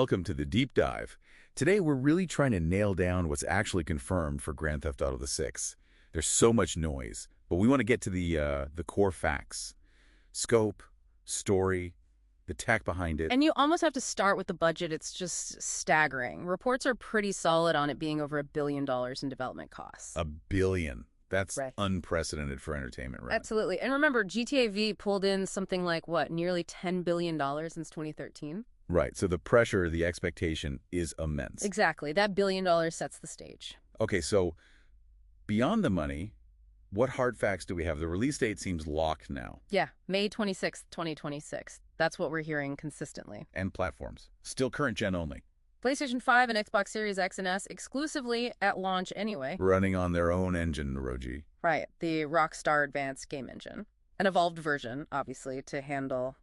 welcome to the deep dive. Today we're really trying to nail down what's actually confirmed for Grand Theft Auto VI. There's so much noise, but we want to get to the core facts. Scope, story, the tech behind it. And you almost have to start with the budget. It's just staggering. Reports are pretty solid on it being over $1 billion in development costs. $1 billion. That's Right. unprecedented for entertainment, right? Absolutely. And remember, GTA V pulled in something like, what, nearly $10 billion since 2013? Right, so the pressure, the expectation is immense. Exactly. That $1 billion sets the stage. Okay, so beyond the money, what hard facts do we have? The release date seems locked now. Yeah, May 26th, 2026. That's what we're hearing consistently. And platforms. Still current gen only. PlayStation 5 and Xbox Series X and S exclusively at launch anyway. Running on their own engine, Roji. Right, the Rockstar Advanced game engine. An evolved version, obviously, to handle,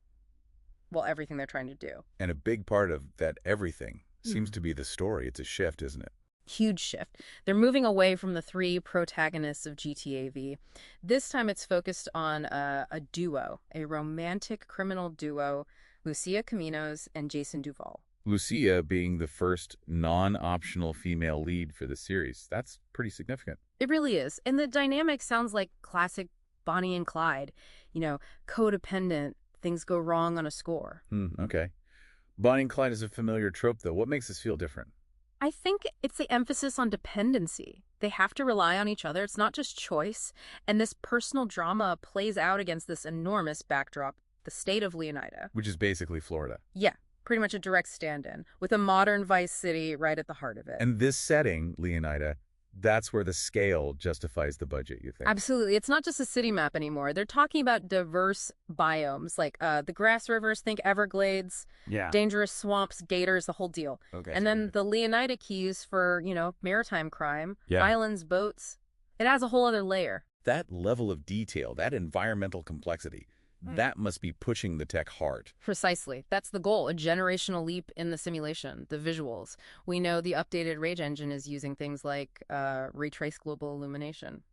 well, everything they're trying to do. And a big part of that everything seems to be the story. It's a shift, isn't it? Huge shift. They're moving away from the three protagonists of GTA V. This time it's focused on a duo, a romantic criminal duo, Lucia Caminos and Jason Duval. Lucia being the first non-optional female lead for the series. That's pretty significant. It really is. And the dynamic sounds like classic Bonnie and Clyde. You know, codependent, things go wrong on a score. Okay. Bonnie and Clyde is a familiar trope, though. What makes this feel different? I think it's the emphasis on dependency. They have to rely on each other. It's not just choice. And this personal drama plays out against this enormous backdrop, the state of Leonida. Which is basically Florida. Yeah, pretty much a direct stand-in, with a modern Vice City right at the heart of it. And this setting, Leonida, that's where the scale justifies the budget, you think? Absolutely. It's not just a city map anymore. They're talking about diverse biomes, like the grass rivers, think Everglades, dangerous swamps, gators, the whole deal. Okay. And then the Leonida keys for, maritime crime, Yeah. islands, boats. It adds a whole other layer. That level of detail, that environmental complexity, that must be pushing the tech hard. Precisely. That's the goal, a generational leap in the simulation, the visuals. We know the updated Rage engine is using things like Retrace Global Illumination,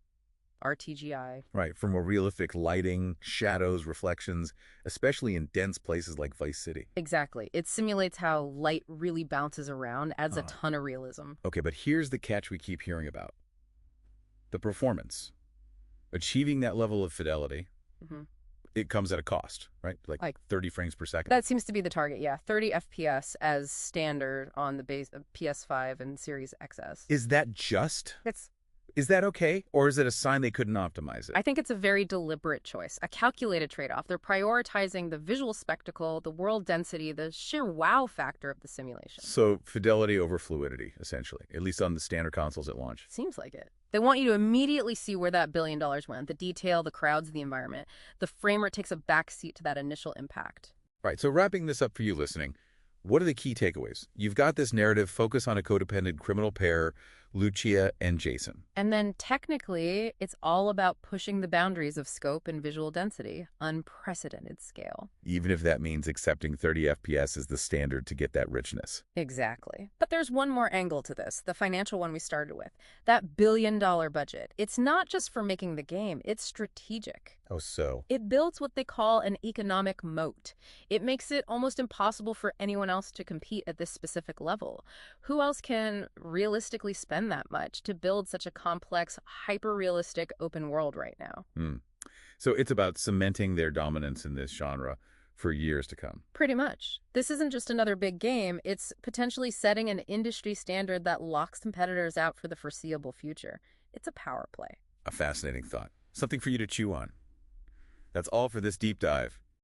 RTGI. Right, for more realistic lighting, shadows, reflections, especially in dense places like Vice City. Exactly. It simulates how light really bounces around, adds a ton of realism. Okay, but here's the catch we keep hearing about. The performance. Achieving that level of fidelity, it comes at a cost, right? Like 30 frames per second. That seems to be the target, yeah. 30 FPS as standard on the base of PS5 and Series XS. Is that just? It's Is that okay? Or is it a sign they couldn't optimize it? I think it's a very deliberate choice, a calculated trade-off. They're prioritizing the visual spectacle, the world density, the sheer wow factor of the simulation. So fidelity over fluidity, essentially, at least on the standard consoles at launch. Seems like it. They want you to immediately see where that $1 billion went, the detail, the crowds, the environment. The frame rate takes a backseat to that initial impact. Right, so wrapping this up for you listening, what are the key takeaways? You've got this narrative focus on a codependent criminal pair, Lucia and Jason. And then technically, it's all about pushing the boundaries of scope and visual density, unprecedented scale. Even if that means accepting 30 FPS as the standard to get that richness. Exactly. But there's one more angle to this, the financial one we started with. That $1 billion budget. It's not just for making the game, it's strategic. Oh, so? It builds what they call an economic moat. It makes it almost impossible for anyone else to compete at this specific level. Who else can realistically spend that much to build such a complex, hyper-realistic open world right now? So it's about cementing their dominance in this genre for years to come. Pretty much. This isn't just another big game. It's potentially setting an industry standard that locks competitors out for the foreseeable future. It's a power play. A fascinating thought. Something for you to chew on. That's all for this deep dive.